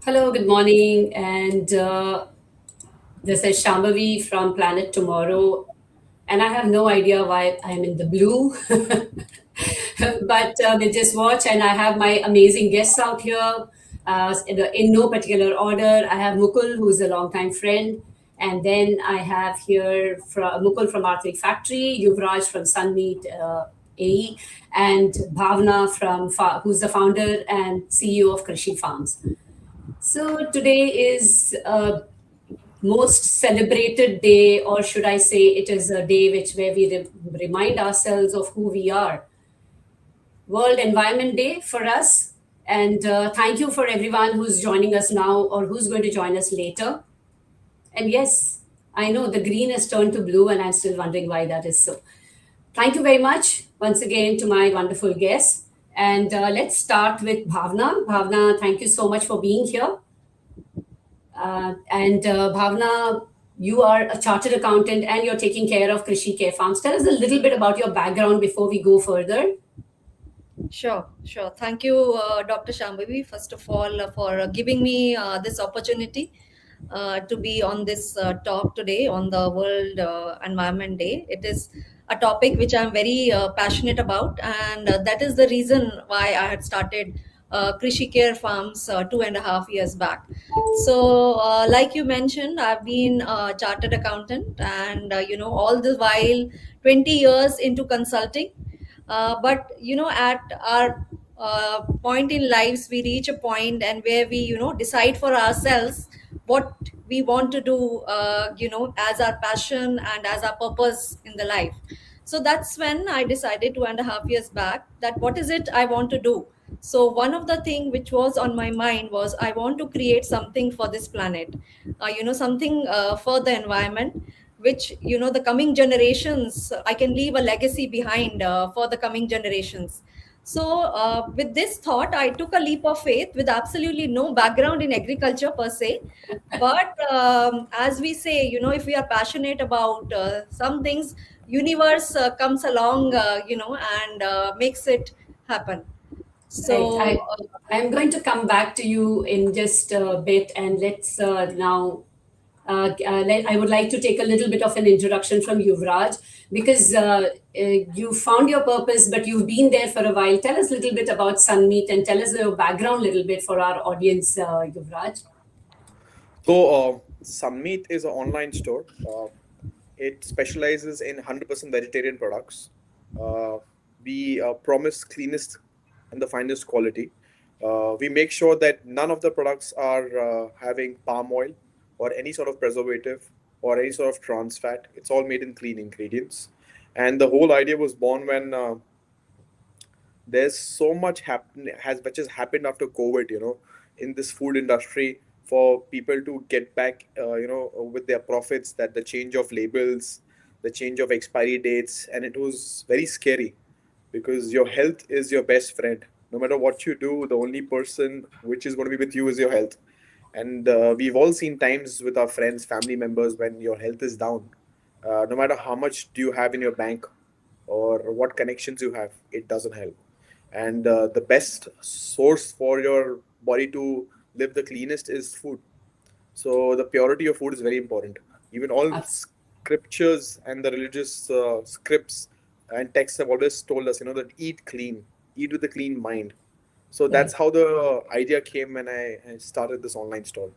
Hello, good morning. And this is Shambhavi from Planet Tomorrow. And I have no idea why I'm in the blue. But we just watch, and I have my amazing guests out here in no particular order. I have Mukul, who's a longtime friend. And then I have here Mukul from R3 Factory, Yuvraj from Sunmeet.ae, and Bhavna who's the founder and CEO of Krishi Farms. So today is most celebrated day, or should I say, it is a day where we remind ourselves of who we are. World Environment Day for us, and thank you for everyone who's joining us now or who's going to join us later. And yes, I know the green has turned to blue, and I'm still wondering why that is so. Thank you very much once again to my wonderful guests. And let's start with Bhavna. Bhavna, thank you so much for being here. And Bhavna, you are a chartered accountant and you're taking care of Krishi Care Farms. Tell us a little bit about your background before we go further. Sure. Thank you, Dr. Shambhavi, first of all, for giving me this opportunity to be on this talk today on the World Environment Day. It is a topic which I'm very passionate about, and that is the reason why I had started Krishi Care Farms 2.5 years back. So, like you mentioned, I've been a chartered accountant, and all the while, 20 years into consulting. But at our point in lives, we reach a point and where we decide for ourselves what we want to do, as our passion and as our purpose in the life. So that's when I decided 2.5 years back that what is it I want to do. So one of the thing which was on my mind was I want to create something for this planet, something for the environment, which the coming generations, I can leave a legacy behind for the coming generations. So with this thought, I took a leap of faith with absolutely no background in agriculture per se. But as we say, if we are passionate about some things, universe comes along, and makes it happen. Right. So I'm going to come back to you in just a bit, and let's now. I would like to take a little bit of an introduction from Yuvraj because you found your purpose, but you've been there for a while. Tell us a little bit about Sunmeet and tell us your background a little bit for our audience, Yuvraj. Sunmeet is an online store. It specializes in 100% vegetarian products. Uh, we promise cleanest and the finest quality. We make sure that none of the products are having palm oil or any sort of preservative or any sort of trans fat. It's all made in clean ingredients. And the whole idea was born when there's so much which has happened after COVID, in this food industry for people to get back, with their profits, that the change of labels, the change of expiry dates, and it was very scary because your health is your best friend. No matter what you do, the only person which is going to be with you is your health. And we've all seen times with our friends, family members, when your health is down. No matter how much do you have in your bank or what connections you have, it doesn't help. And the best source for your body to live the cleanest is food. So the purity of food is very important. Even all Abs- scriptures and the religious scripts and texts have always told us, that eat clean, eat with a clean mind. So that's Right. how the idea came when I started this online store.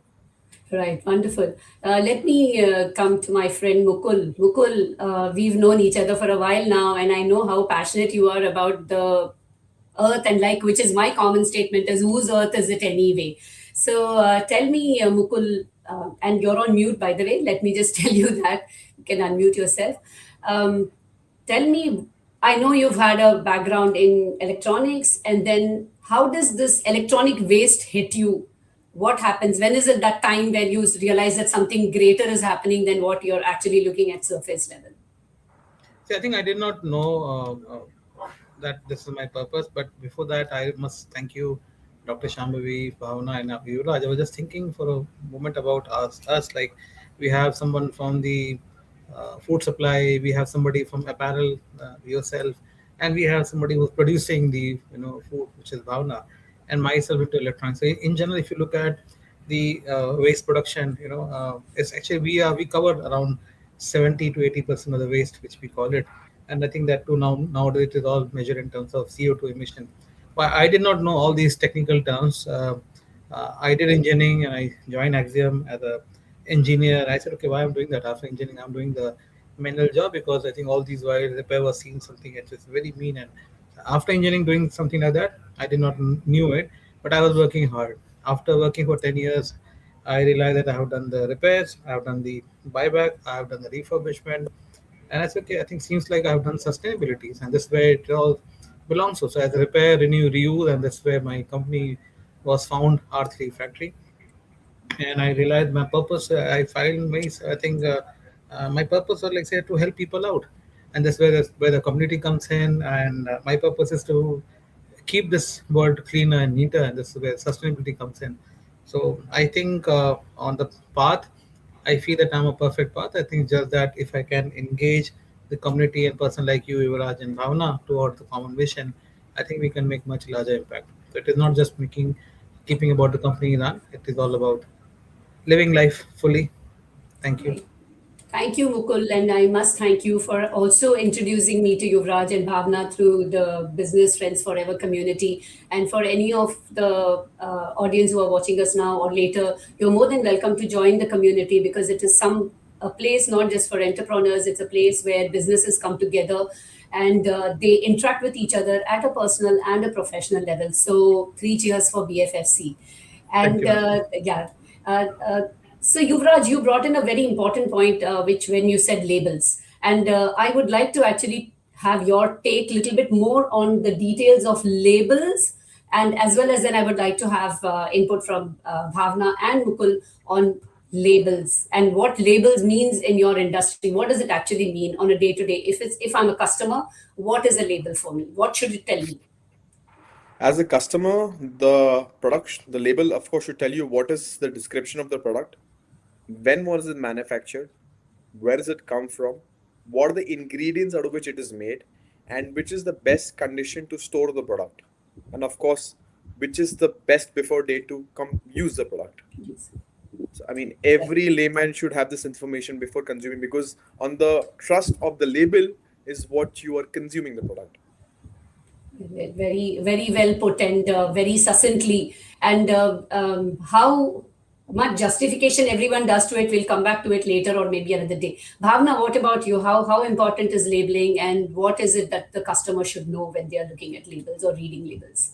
Right, wonderful. Let me come to my friend Mukul. Mukul, we've known each other for a while now, and I know how passionate you are about the earth, and like, which is my common statement is, whose earth is it anyway? So tell me, Mukul, and you're on mute, by the way. Let me just tell you that you can unmute yourself. Um, Tell me, I know you've had a background in electronics, and then how does this electronic waste hit you? What happens? When is it that time when you realize that something greater is happening than what you're actually looking at surface level? See, I think I did not know that this is my purpose, but before that, I must thank you, Dr. Shambhavi, Bhavana, and Yuvraj. I was just thinking for a moment about us. Like, we have someone from the food supply, we have somebody from apparel, yourself, and we have somebody who's producing the food, which is Bhavana, and myself into electronics. So in general, if you look at the waste production, it's actually we cover around 70 to 80% of the waste, which we call it. And I think that too nowadays it is all measured in terms of CO2 emission. But I did not know all these technical terms. I did engineering and I joined Axiom as a engineer. I said, okay, why I'm doing that? After engineering, I'm doing the manual job because I think all these while repair was seeing something which is very mean. And after engineering, doing something like that, I did not knew it, but I was working hard. After working for 10 years, I realized that I have done the repairs, I have done the buyback, I have done the refurbishment, and I said, okay, I think seems like I have done sustainabilities, and this is where it all belongs to. So as a repair, renew, reuse, and that's where my company was found, R3 Factory. And I realized my purpose. I find my, I think my purpose was like say to help people out, and that's where the community comes in. And my purpose is to keep this world cleaner and neater, and this is where sustainability comes in. So I think on the path, I feel that I'm a perfect path. I think just that if I can engage the community and person like you, Yuvraj and Bhavna, toward the common vision, I think we can make much larger impact. So it is not just keeping about the company run. It is all about living life fully. Thank you. Right. Thank you, Mukul, and I must thank you for also introducing me to Yuvraj and Bhavna through the Business Friends Forever community. And for any of the audience who are watching us now or later, you're more than welcome to join the community because it is a place not just for entrepreneurs, it's a place where businesses come together and they interact with each other at a personal and a professional level. So, three cheers for BFFC. Thank And you, ma'am. yeah, uh, uh, so Yuvraj, you brought in a very important point, which when you said labels, and I would like to actually have your take a little bit more on the details of labels, and as well as then I would like to have input from Bhavna and Mukul on labels and what labels means in your industry. What does it actually mean on a day to day? If I'm a customer, what is a label for me? What should it tell me? As a customer, the label, of course, should tell you what is the description of the product, when was it manufactured, where does it come from, what are the ingredients out of which it is made, and which is the best condition to store the product, and of course, which is the best before date to come use the product. So, I mean, every layman should have this information before consuming because on the trust of the label is what you are consuming the product. Very, very well put and very succinctly. And how much justification everyone does to it, we'll come back to it later or maybe another day. Bhavna, what about you? How important is labeling and what is it that the customer should know when they are looking at labels or reading labels?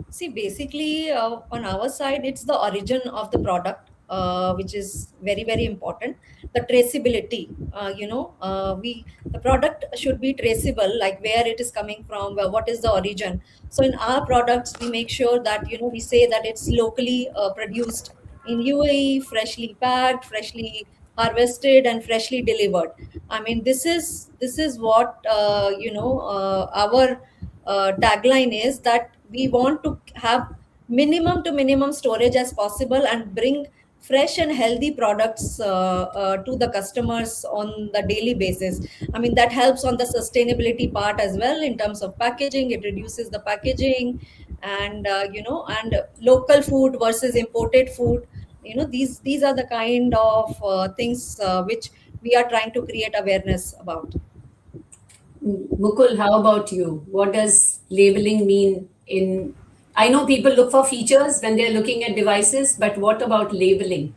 See, basically, on our side, it's the origin of the product, which is very, very important. The traceability, we the product should be traceable, like where it is coming from, what is the origin. So in our products, we make sure that we say that it's locally produced in UAE, freshly packed, freshly harvested, and freshly delivered. I mean, this is what our tagline is, that we want to have minimum to minimum storage as possible and bring fresh and healthy products to the customers on the daily basis. I mean, that helps on the sustainability part as well in terms of packaging. It reduces the packaging, and and local food versus imported food. These are the kind of things which we are trying to create awareness about. Mukul, how about you? What does labeling mean in? I know people look for features when they're looking at devices, but what about labeling?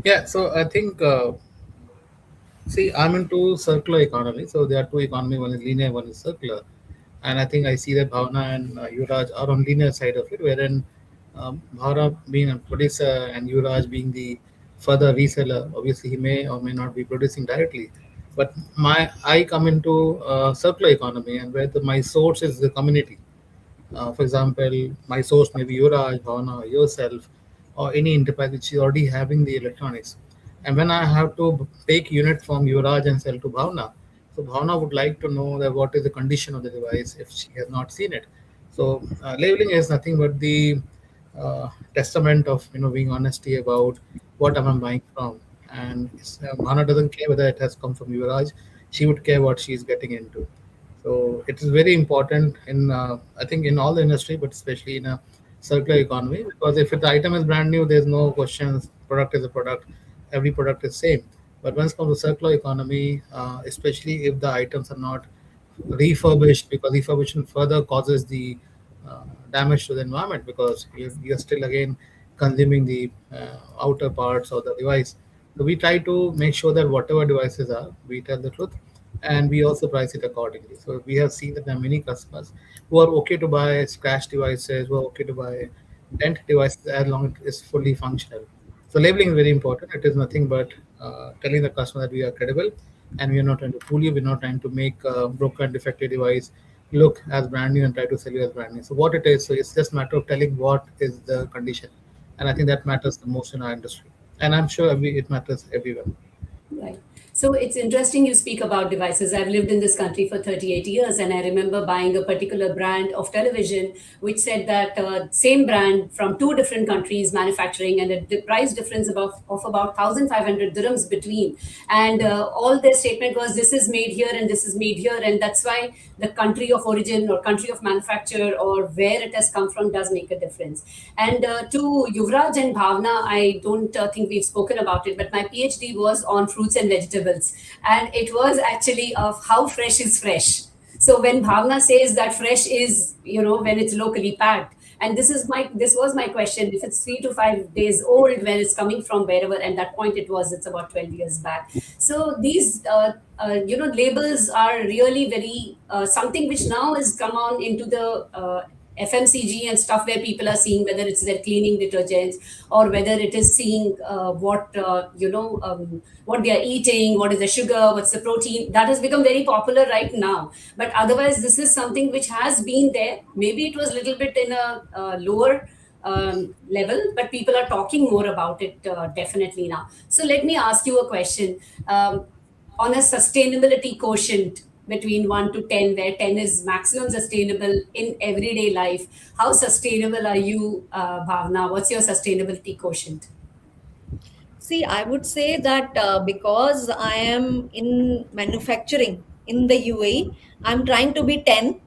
Yeah, so I think see, I'm into circular economy. So there are two economy. One is linear, one is circular. And I think I see that Bhavna and Yuvraj are on linear side of it, wherein Bhavna being a producer and Yuvraj being the further reseller. Obviously, he may or may not be producing directly. But I come into circular economy, and where my source is the community. For example, my source may be Yuvraj, Bhavna, or yourself, or any enterprise which is already having the electronics. And when I have to take unit from Yuvraj and sell to Bhavna, so Bhavna would like to know that what is the condition of the device if she has not seen it. So labeling is nothing but the testament of being honesty about what am I buying from. And Bhavna doesn't care whether it has come from Yuvraj; she would care what she is getting into. So it is very important in I think in all the industry, but especially in a circular economy, because if the item is brand new, there's no questions. Product is a product. Every product is same. But when it comes to circular economy, especially if the items are not refurbished, because refurbishment further causes the damage to the environment, because you're still again consuming the outer parts of the device. So we try to make sure that whatever devices are, we tell the truth, and we also price it accordingly. So we have seen that there are many customers who are okay to buy scratch devices, who are okay to buy dent devices as long as it is fully functional. So labeling is very important. It is nothing but telling the customer that we are credible, and we are not trying to fool you. We're not trying to make a broken, defective device look as brand new and try to sell you as brand new. So what it is, so it's just a matter of telling what is the condition, and I think that matters the most in our industry, and I'm sure it matters everywhere. Right. So it's interesting you speak about devices. I've lived in this country for 38 years, and I remember buying a particular brand of television which said that same brand from two different countries manufacturing, and the price difference of about 1,500 dirhams between. And all their statement was, this is made here and this is made here. And that's why the country of origin or country of manufacture or where it has come from does make a difference. And to Yuvraj and Bhavna, I don't think we've spoken about it, but my PhD was on fruits and vegetables. And it was actually of how fresh is fresh. So when Bhavna says that fresh is, when it's locally packed, and this was my question: if it's 3 to 5 days old when it's coming from wherever, and that point it's about 12 years back. So these labels are really very something which now has come on into the FMCG and stuff, where people are seeing whether it's their cleaning detergents or whether it is seeing what they are eating, what is the sugar, what's the protein. That has become very popular right now. But otherwise, this is something which has been there. Maybe it was a little bit in a lower level, but people are talking more about it definitely now. So let me ask you a question. On a sustainability quotient between 1 to 10, where 10 is maximum sustainable in everyday life, how sustainable are you, Bhavna? What's your sustainability quotient? See, I would say that because I am in manufacturing in the UAE, I'm trying to be 10.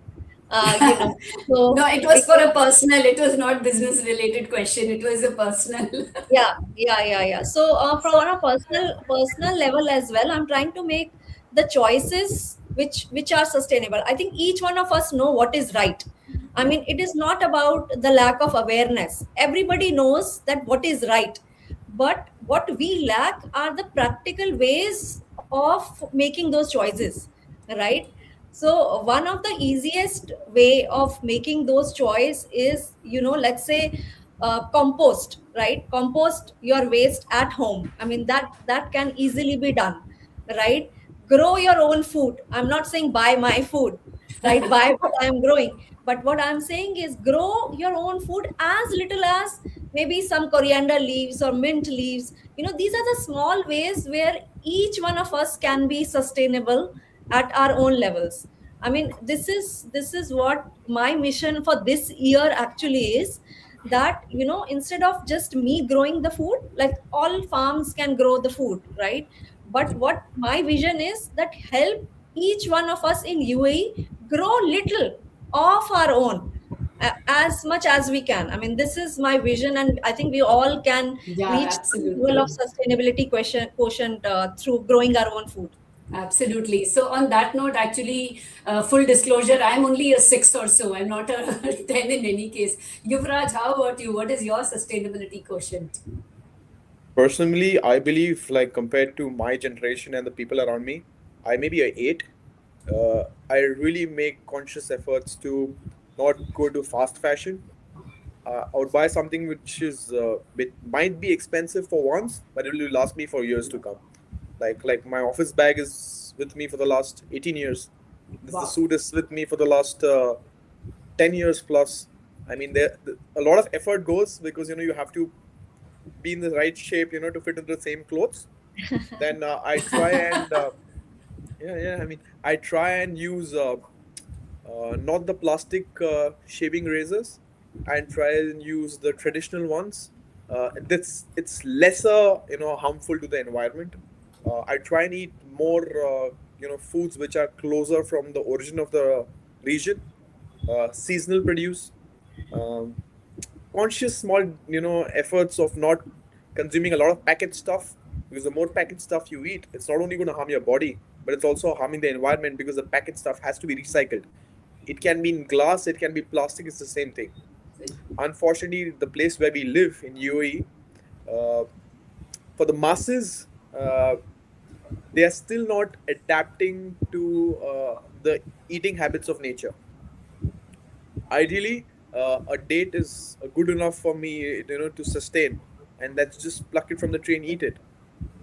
No, So it was for a because personal, it was not business related question, it was a personal. yeah. So from on a personal level as well, I'm trying to make the choices which are sustainable. I think each one of us know what is right. I mean, it is not about the lack of awareness. Everybody knows that what is right, but what we lack are the practical ways of making those choices, right? So one of the easiest way of making those choice is, let's say, compost, right? Compost your waste at home. I mean, that can easily be done, right? Grow your own food. I'm not saying buy my food, right? Buy what I'm growing, but what I'm saying is grow your own food, as little as maybe some coriander leaves or mint leaves. These are the small ways where each one of us can be sustainable at our own levels. I mean, this is what my mission for this year actually is, that instead of just me growing the food, like all farms can grow the food, right? But what my vision is, that help each one of us in UAE grow little of our own, as much as we can. I mean, this is my vision, and I think we all can Yeah, reach some level of absolutely. sustainability quotient through growing our own food. Absolutely. So on that note, actually, full disclosure, I'm only a 6 or so. I'm not a 10 in any case. Yuvraj, how about you? What is your sustainability quotient? Personally, I believe, like, compared to my generation and the people around me, I may be a 8. I really make conscious efforts to not go to fast fashion. I would buy something which is might be expensive for once, but it will last me for years to come. Like my office bag is with me for the last 18 years. The Wow. suit is with me for the last 10 years plus. I mean, a lot of effort goes, because you have to be in the right shape, to fit into the same clothes. Then I try and yeah. I mean, I try and use not the plastic shaving razors, and try and use the traditional ones. It's lesser, harmful to the environment. I try and eat more, foods which are closer from the origin of the region, seasonal produce. Um, conscious small efforts of not consuming a lot of packet stuff, because the more packet stuff you eat, it's not only going to harm your body, but it's also harming the environment, because the packet stuff has to be recycled. It can be in glass, it can be plastic, it's the same thing. Unfortunately, the place where we live in UAE, uh, for the masses, they are still not adapting to the eating habits of nature. Ideally, a date is good enough for me, to sustain, and that's just pluck it from the tree and eat it.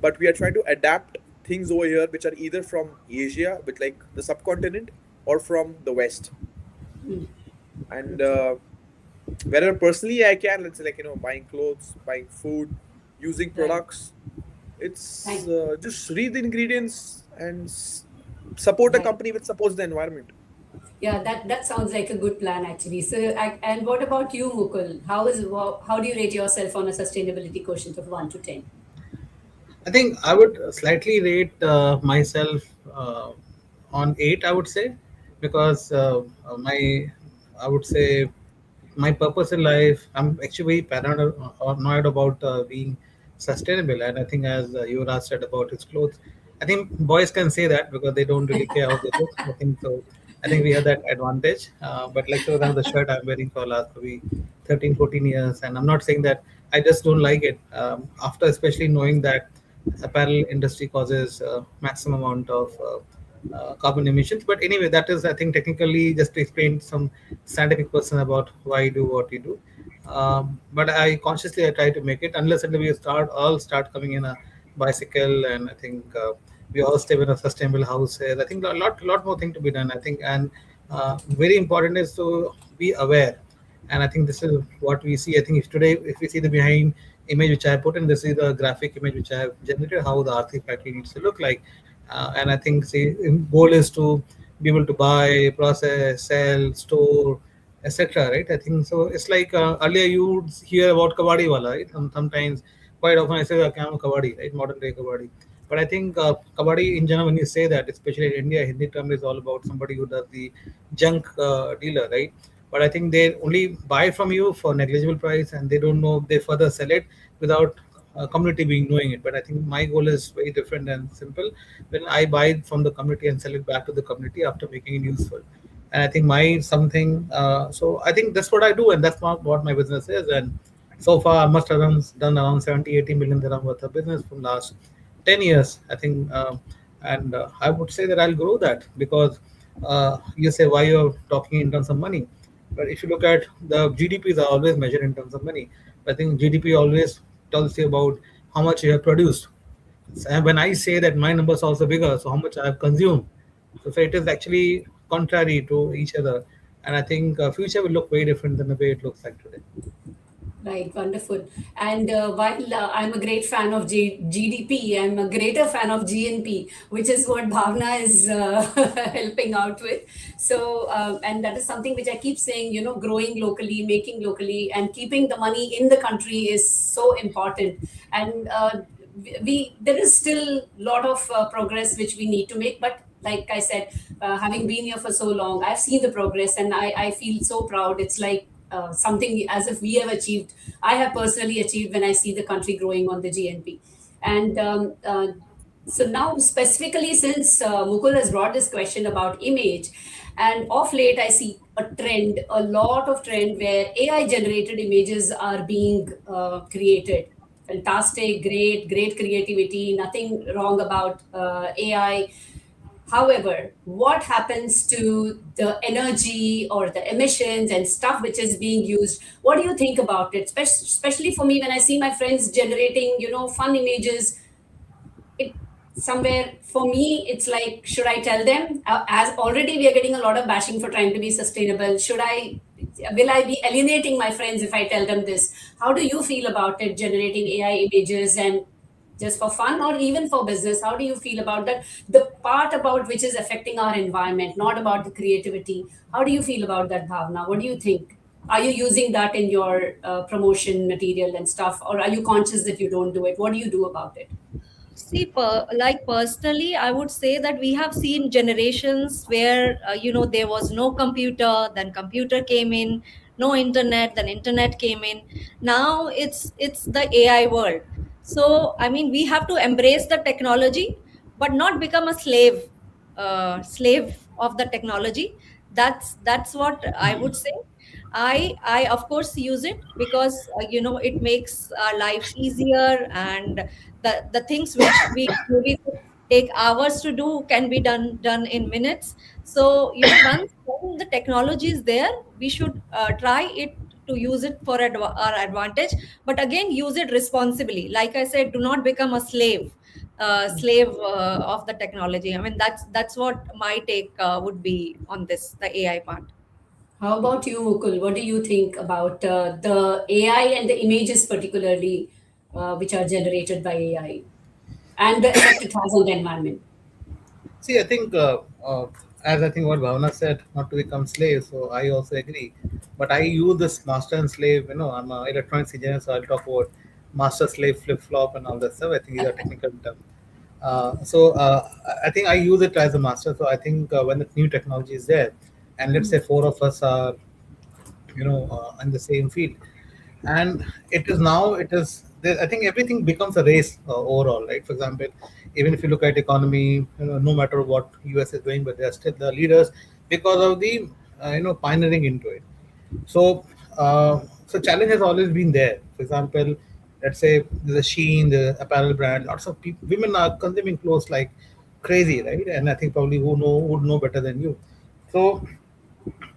But we are trying to adapt things over here, which are either from Asia, with like the subcontinent, or from the West. And Okay. wherever personally I can, let's say, like, buying clothes, buying food, using Right. products. It's Thank. just read the ingredients and support a Right. company which supports the environment. Yeah, that sounds like a good plan actually. So, and what about you, Mukul? How do you rate yourself on a sustainability quotient of 1 to 10? I think I would slightly rate myself on 8, I would say, because I would say, my purpose in life, I'm actually very paranoid about being sustainable. And I think, as Yuvraj said about his clothes, I think boys can say that because they don't really care how they look. I think so. I think we have that advantage. But like, for example, the shirt I'm wearing for last maybe 13, 14 years, and I'm not saying that I just don't like it. After especially knowing that apparel industry causes maximum amount of carbon emissions. But anyway, that is, I think, technically just to explain some scientific person about why you do what you do. But I try to make it, unless until we start coming in a bicycle, and I think we all stay in a sustainable houses. I think a lot more thing to be done. I think, and very important is to be aware. And I think this is what we see. I think if we see the behind image which I put in, this is the graphic image which I have generated, how the RC factory needs to look like. And I think, see, goal is to be able to buy, process, sell, store, etc. Right? I think so. It's like, earlier you would hear about kabaddi wala, right? Sometimes, quite often I say that I'm a kabaddi, right? Modern day kabaddi. But I think kabaddi in general, when you say that, especially in India, Hindi term is all about somebody who does the junk dealer, right? But I think they only buy from you for negligible price, and they don't know, they further sell it without community being knowing it. But I think my goal is very different and simple. When I buy it from the community and sell it back to the community after making it useful, and I think my something. So I think that's what I do, and that's what my business is. And so far, I must have done around 70, 80 million dirham worth of business from last 10 years, I think. And I would say that I'll grow that, because you say why you're talking in terms of money. But if you look at the GDPs, are always measured in terms of money. I think GDP always tells you about how much you have produced. And when I say that, my numbers are also bigger, so how much I have consumed. So it is actually contrary to each other. And I think future will look very different than the way it looks like today. Right, wonderful. And while I'm a great fan of GDP, I'm a greater fan of GNP, which is what Bhavna is helping out with. So, and that is something which I keep saying, growing locally, making locally, and keeping the money in the country is so important. And there is still a lot of progress which we need to make. But like I said, having been here for so long, I've seen the progress, and I feel so proud. It's like something as if we have achieved. I have personally achieved when I see the country growing on the GNP. And so now, specifically, since Mukul has brought this question about image, and of late I see a lot of trend where AI generated images are being created. Fantastic, great creativity, nothing wrong about AI. However, what happens to the energy or the emissions and stuff which is being used? What do you think about it? Especially for me, when I see my friends generating, fun images, it somewhere for me, it's like, should I tell them? As already we are getting a lot of bashing for trying to be sustainable. Will I be alienating my friends if I tell them this? How do you feel about it, generating AI images and just for fun or even for business? How do you feel about that? The part about which is affecting our environment, not about the creativity. How do you feel about that, Bhavna? What do you think? Are you using that in your promotion material and stuff, or are you conscious that you don't do it? What do you do about it? See, like personally, I would say that we have seen generations where there was no computer, then computer came in, no internet, then internet came in. Now it's the AI world. So I mean, we have to embrace the technology, but not become a slave of the technology. That's what I would say. I of course use it because it makes our lives easier, and the things which we maybe could take hours to do can be done in minutes. So once when the technology is there, we should try it to use it for our advantage, but again use it responsibly. Like I said, do not become a slave of the technology. I mean, that's what my take would be on this, the AI part. How about you, Mukul? What do you think about the AI and the images, particularly which are generated by AI, and the effect it has on the environment? See, I think, as I think what Bhavana said, not to become slave. So I also agree. But I use this master and slave. I'm an electronics engineer, so I'll talk about master slave flip flop and all that stuff. I think these are technical terms. I think I use it as a master. So I think when the new technology is there, and let's say four of us are in the same field, and it is I think everything becomes a race overall, right? For example, even if you look at economy, no matter what US is doing, but they are still the leaders because of the pioneering into it. So so challenge has always been there. For example, let's say there's a Sheen, the apparel brand, lots of people, women are consuming clothes like crazy, right? And I think probably who know would know better than you. So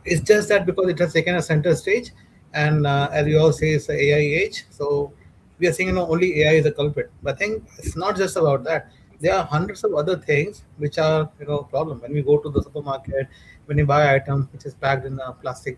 it's just that because it has taken a center stage, and as we all say, it's the AI age. So we are saying, only AI is a culprit. But I think it's not just about that. There are hundreds of other things which are, problem. When we go to the supermarket, when you buy item which is packed in a plastic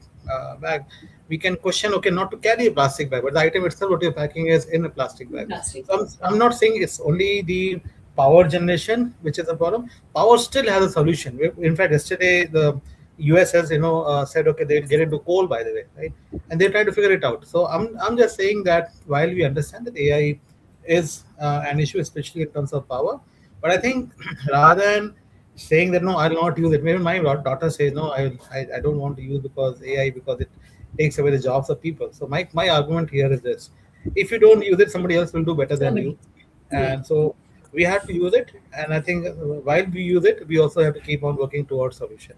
bag, we can question, okay, not to carry a plastic bag, but the item itself, what you're packing is in a plastic bag. Plastic. So I'm not saying it's only the power generation which is a problem. Power still has a solution. In fact, yesterday the US has said okay, they'll get into coal, by the way, right? And they try to figure it out. So I'm just saying that while we understand that AI is an issue, especially in terms of power, but I think rather than saying that no, I'll not use it. Maybe my daughter says no, I don't want to use because AI, because it takes away the jobs of people. So my argument here is this: if you don't use it, somebody else will do better than you, Somebody. Yeah. and so we have to use it. And I think while we use it, we also have to keep on working towards solution.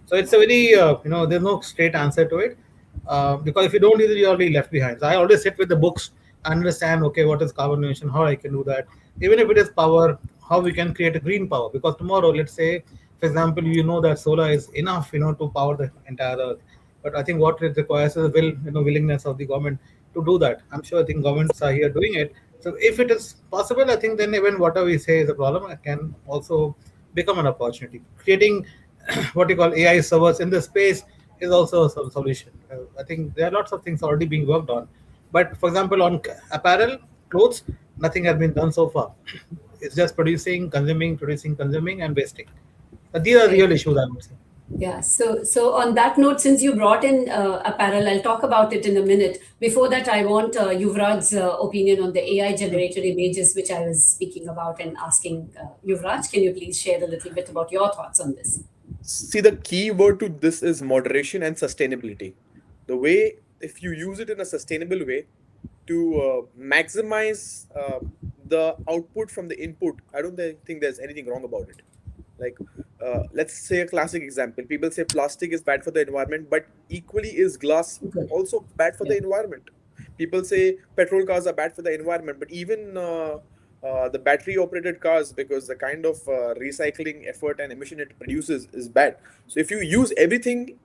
So it's a very there's no straight answer to it, because if you don't use it, you're already left behind. So I always sit with the books, understand, okay, what is carbon emission, how I can do that, even if it is power, how we can create a green power. Because tomorrow, let's say, for example, that solar is enough, to power the entire earth. But I think what it requires is willingness of the government to do that. I'm sure I think governments are here doing it. So if it is possible, I think then even whatever we say is a problem, it can also become an opportunity. Creating what you call AI servers in the space is also a solution. I think there are lots of things already being worked on. But for example, on apparel, clothes, nothing has been done so far. It's just producing, consuming, and wasting. But these are Right. real issues, I would say. Yeah. So on that note, since you brought in apparel, I'll talk about it in a minute. Before that, I want Yuvraj's opinion on the AI generated images, which I was speaking about and asking Yuvraj. Can you please share a little bit about your thoughts on this? See, the key word to this is moderation and sustainability. The way, if you use it in a sustainable way to maximize the output from the input, I don't think there's anything wrong about it. Like, let's say a classic example. People say plastic is bad for the environment, but equally is glass Good. also bad for Yeah. the environment. People say petrol cars are bad for the environment, but even the battery operated cars, because the kind of recycling effort and emission it produces is bad. So if you use everything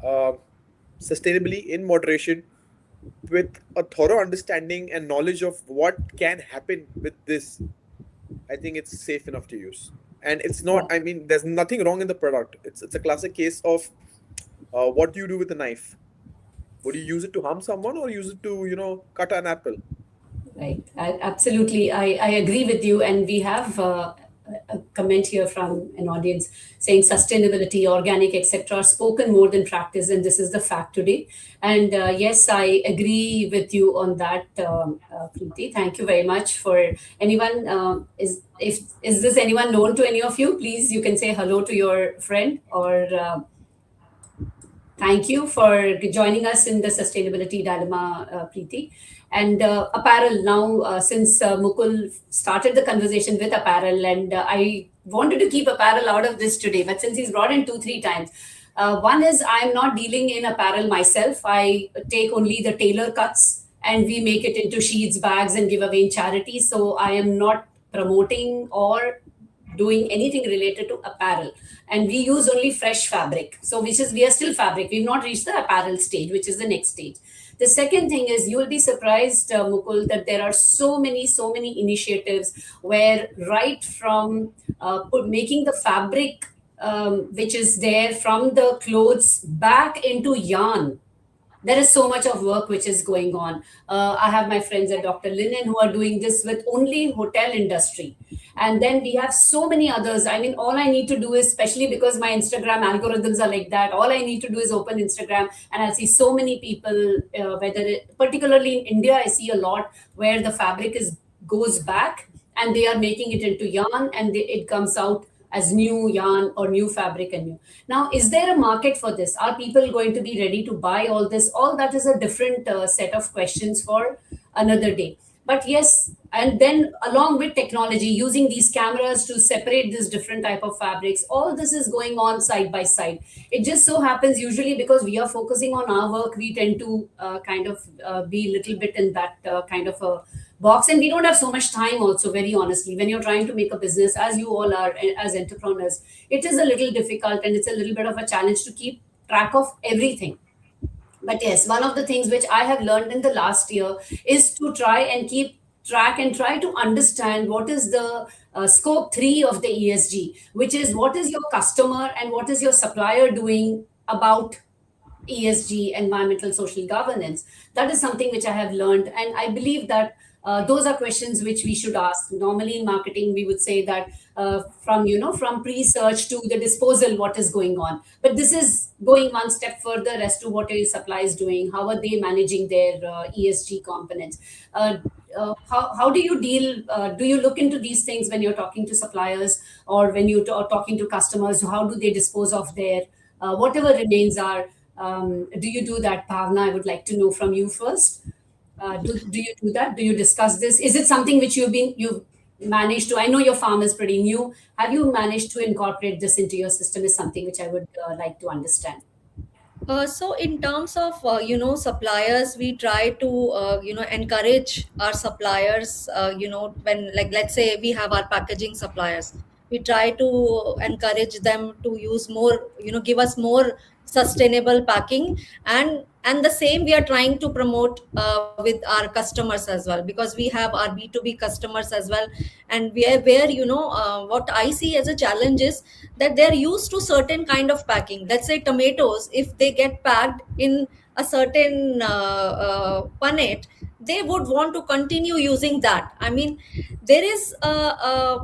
uh, sustainably in moderation, with a thorough understanding and knowledge of what can happen with this, I think it's safe enough to use. And it's not, Yeah. I mean, there's nothing wrong in the product. It's a classic case of what do you do with a knife? Would you use it to harm someone or use it to, cut an apple? Right. Absolutely. I agree with you. And we have a comment here from an audience saying sustainability, organic, etc., are spoken more than practice. And this is the fact today. And yes, I agree with you on that, Preeti. Thank you very much. For anyone, is this anyone known to any of you? Please, you can say hello to your friend or Thank you for joining us in the sustainability dilemma, Preeti. And apparel now, since Mukul started the conversation with apparel, and I wanted to keep apparel out of this today, but since he's brought in two, three times, one is I'm not dealing in apparel myself. I take only the tailor cuts and we make it into sheets, bags, and give away in charity. So I am not promoting or doing anything related to apparel, and we use only fresh fabric, so which is we are still fabric, we've not reached the apparel stage, which is the next stage. The second thing is, you will be surprised, Mukul, that there are so many initiatives where right from making the fabric, which is there from the clothes back into yarn. There is so much of work which is going on. I have my friends at Dr. Linen who are doing this with only hotel industry. And then we have so many others. I mean, all I need to do is, especially because my Instagram algorithms are like that, all I need to do is open Instagram and I'll see so many people, particularly in India, I see a lot where the fabric is goes back and they are making it into yarn, and it comes out as new yarn or new fabric and new. Now, is there a market for this? Are people going to be ready to buy all this? All that is a different set of questions for another day. But yes, and then along with technology, using these cameras to separate this different type of fabrics, all this is going on side by side. It just so happens, usually because we are focusing on our work, we tend to kind of be a little bit in that kind of a box, and we don't have so much time also, very honestly. When you're trying to make a business, as you all are, as entrepreneurs, it is a little difficult and it's a little bit of a challenge to keep track of everything. But yes, one of the things which I have learned in the last year is to try and keep track and try to understand what is the scope 3 of the ESG, which is what is your customer and what is your supplier doing about ESG, environmental social governance. That is something which I have learned, and I believe that those are questions which we should ask. Normally in marketing, we would say that from pre-search to the disposal, what is going on. But this is going one step further as to what are your suppliers doing, how are they managing their ESG components. How do you deal? Do you look into these things when you're talking to suppliers or when you're talking to customers? How do they dispose of their whatever remains are? Do you do that, Bhavna? I would like to know from you first. Do you do that? Do you discuss this? Is it something which you've managed to? I know your farm is pretty new. Have you managed to incorporate this into your system? Is something which I would like to understand. So in terms of suppliers, we try to encourage our suppliers. When, like, let's say we have our packaging suppliers, we try to encourage them to use more, give us more sustainable packing, and the same we are trying to promote with our customers as well, because we have our B2B customers as well. And where what I see as a challenge is that they're used to certain kind of packing. Let's say tomatoes, if they get packed in a certain punnet, they would want to continue using that. I mean, there is a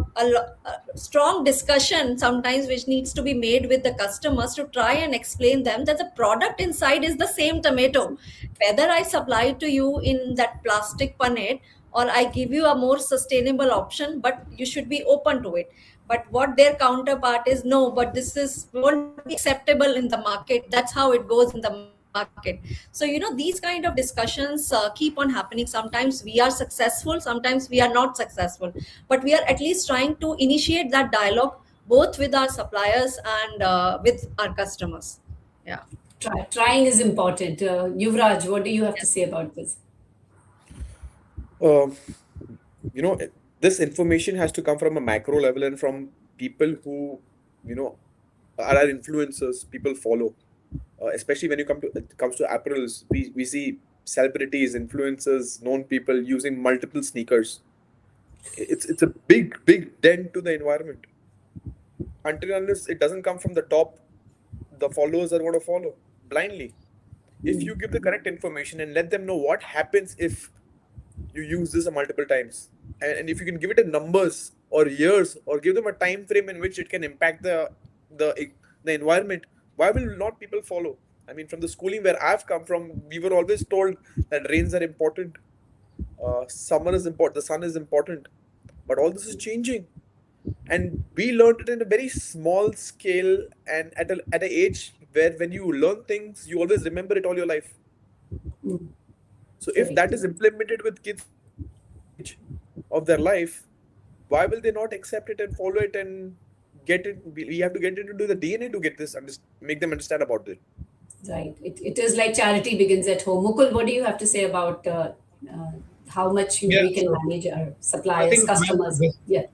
strong discussion sometimes which needs to be made with the customers to try and explain them that the product inside is the same tomato, whether I supply to you in that plastic punnet or I give you a more sustainable option, but you should be open to it. But what their counterpart is, no, but this is won't be acceptable in the market. That's how it goes in the market. So these kind of discussions keep on happening. Sometimes we are successful, sometimes we are not successful, but we are at least trying to initiate that dialogue both with our suppliers and with our customers. Yeah. Trying is important. Yuvraj, what do you have to say about this? Uh, you know, this information has to come from a macro level and from people who, you know, are our influencers, people follow. Especially when it comes to apparels, we see celebrities, influencers, known people using multiple sneakers. It's a big dent to the environment. Until and unless it doesn't come from the top, the followers are going to follow blindly. If you give the correct information and let them know what happens if you use this multiple times, and if you can give it in numbers or years, or give them a time frame in which it can impact the the environment, why will not people follow? I mean, from the schooling where I've come from, we were always told that rains are important, summer is important, the sun is important, but all this is changing, and we learned it in a very small scale and at an age where when you learn things, you always remember it all your life. Mm, So if correct. that is implemented with kids from a very young age of their life, why will they not accept it and follow it and get it? We have to get it into the DNA to get this, make them understand about it. Right. It is like charity begins at home. Mukul, what do you have to say about uh, how much Yeah, we can so manage our I suppliers, think customers? Yeah.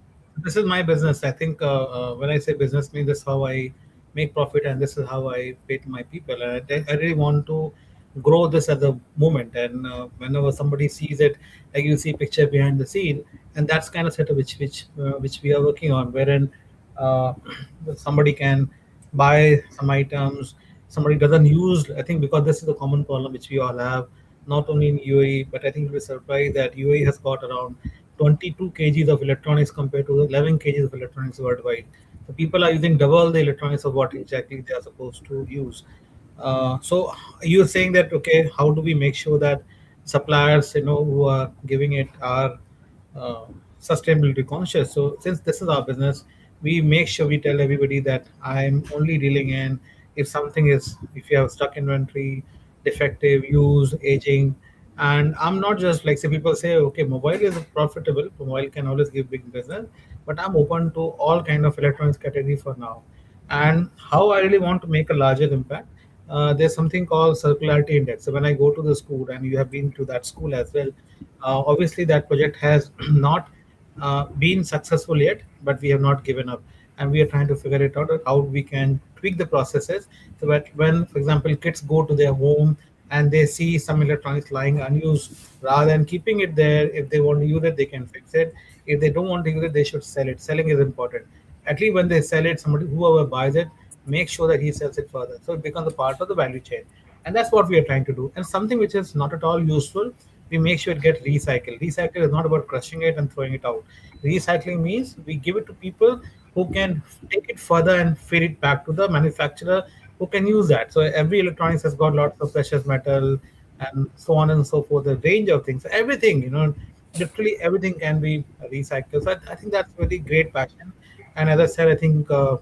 this is my business. I think when I say business, means this is how I make profit, and this is how I pay to my people. And I really want to grow this at the moment. And whenever somebody sees it, like you see picture behind the scene, and that's kind of setup which we are working on, wherein uh, somebody can buy some items. Somebody doesn't use. I think because this is a common problem which we all have, not only in UAE, but I think you'll be surprised that UAE has got around 22 kgs of electronics compared to 11 kgs of electronics worldwide. So people are using double the electronics of what exactly they are supposed to use. So you're saying that, okay, how do we make sure that suppliers, who are giving it are uh, sustainability conscious? So since this is our business, we make sure we tell everybody that I'm only dealing in if you have stuck inventory, defective, used, aging. And I'm not just like, say people say, okay, mobile is profitable, mobile can always give big business, but I'm open to all kind of electronics category for now. And how I really want to make a larger impact, there's something called circularity index. So when I go to the school, and you have been to that school as well, obviously that project has not been successful yet, but we have not given up, and we are trying to figure it out how we can tweak the processes so that when, for example, kids go to their home and they see some electronics lying unused, rather than keeping it there, if they want to use it, they can fix it. If they don't want to use it, they should sell it. Selling is important. At least when they sell it, somebody whoever buys it, make sure that he sells it further, so it becomes a part of the value chain. And that's what we are trying to do. And something which is not at all useful, we make sure it gets recycled. Recycle is not about crushing it and throwing it out. Recycling means we give it to people who can take it further and feed it back to the manufacturer who can use that. So every electronics has got lots of precious metal and so on and so forth, a range of things. Everything, literally everything can be recycled. So I think that's really great passion. And as I said, I think so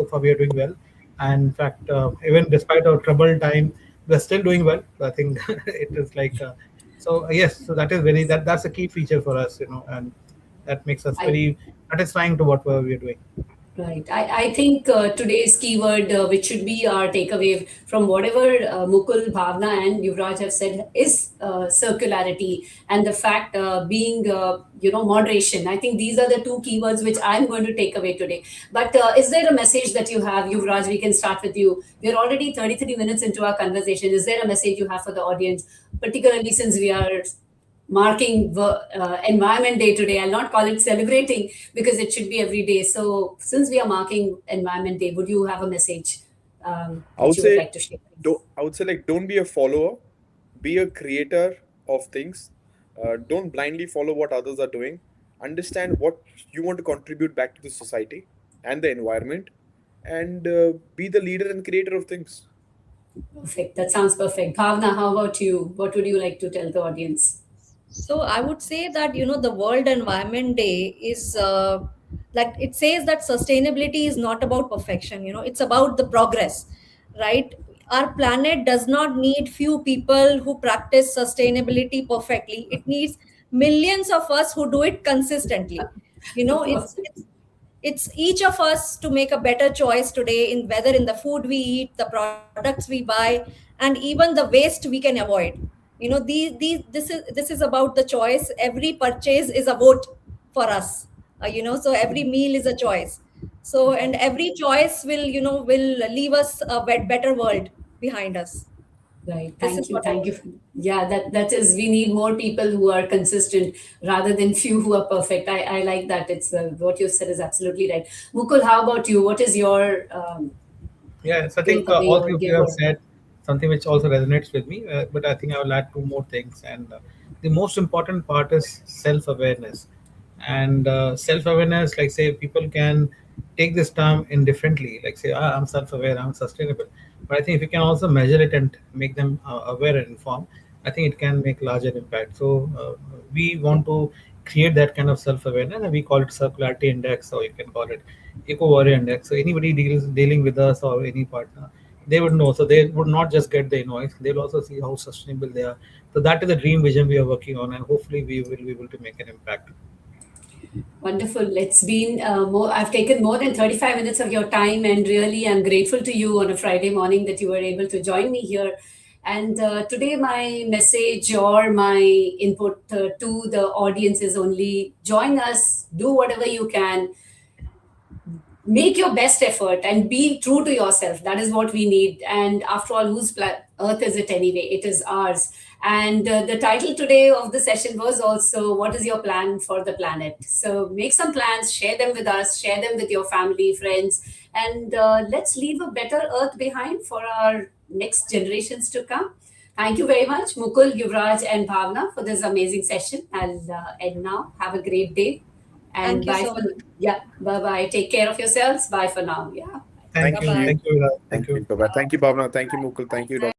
far we are doing well. And in fact, even despite our troubled time, we're still doing well. I think it is like so. Yes, so that is that's a key feature for us, and that makes us I very satisfying to what we're doing. Right. I think today's keyword, which should be our takeaway from whatever Mukul, Bhavna, and Yuvraj have said, is circularity and the fact being, moderation. I think these are the two keywords which I'm going to take away today. But is there a message that you have, Yuvraj? We can start with you. We're already 33 minutes into our conversation. Is there a message you have for the audience, particularly since we are marking Environment Day today? I'll not call it celebrating because it should be every day. So, since we are marking Environment Day, would you have a message I would which you would say, like to share? I would say, like, don't be a follower, be a creator of things. Don't blindly follow what others are doing. Understand what you want to contribute back to the society and the environment, and be the leader and creator of things. Perfect. That sounds perfect. Bhavna, how about you? What would you like to tell the audience? So I would say that the World Environment Day is like it says that sustainability is not about perfection. It's about the progress, right? Our planet does not need few people who practice sustainability perfectly. It needs millions of us who do it consistently. You know, it's Perfect. it's it's each of us to make a better choice today in whether in the food we eat, the products we buy, and even the waste we can avoid. This is about the choice. Every purchase is a vote for us. So every meal is a choice. So and Right. every choice will leave us a better world behind us. Right. This is Thank you. what I Thank would you. say. Yeah, that is, we need more people who are consistent rather than few who are perfect. I like that. It's what you said is absolutely right. Mukul, how about you? What is your Yes, I think takeaway all or three of you give have or said something which also resonates with me, but I think I will add two more things. And the most important part is self awareness. And self awareness, like, say, people can take this term indifferently, like, say, I'm self aware, I'm sustainable. But I think if you can also measure it and make them aware and informed, I think it can make larger impact. So we want to create that kind of self awareness, and we call it circularity index, or you can call it eco warrior index. So anybody dealing with us or any partner, they would know. So they would not just get the invoice; they'll also see how sustainable they are. So that is the dream vision we are working on, and hopefully we will be able to make an impact. Wonderful. It's been I've taken more than 35 minutes of your time, and really I'm grateful to you on a Friday morning that you were able to join me here. And today, my message or my input to the audience is only join us, do whatever you can, make your best effort and be true to yourself. That is what we need. And after all, earth is it anyway? It is ours. And the title today of the session was also, what is your plan for the planet? So make some plans, share them with us, share them with your family, friends, and let's leave a better earth behind for our next generations to come. Thank you very much, Mukul, Yuvraj, and Bhavna, for this amazing session. I'll end now. Have a great day. And Thank you bye so for much. yeah. Bye bye. Take care of yourselves. Bye for now. Yeah. Thank Thank you, you. Bye-bye. thank you, Thank you. Bye-bye. Thank you, Bhavna. Thank you, Mukul. Thank you, Dr.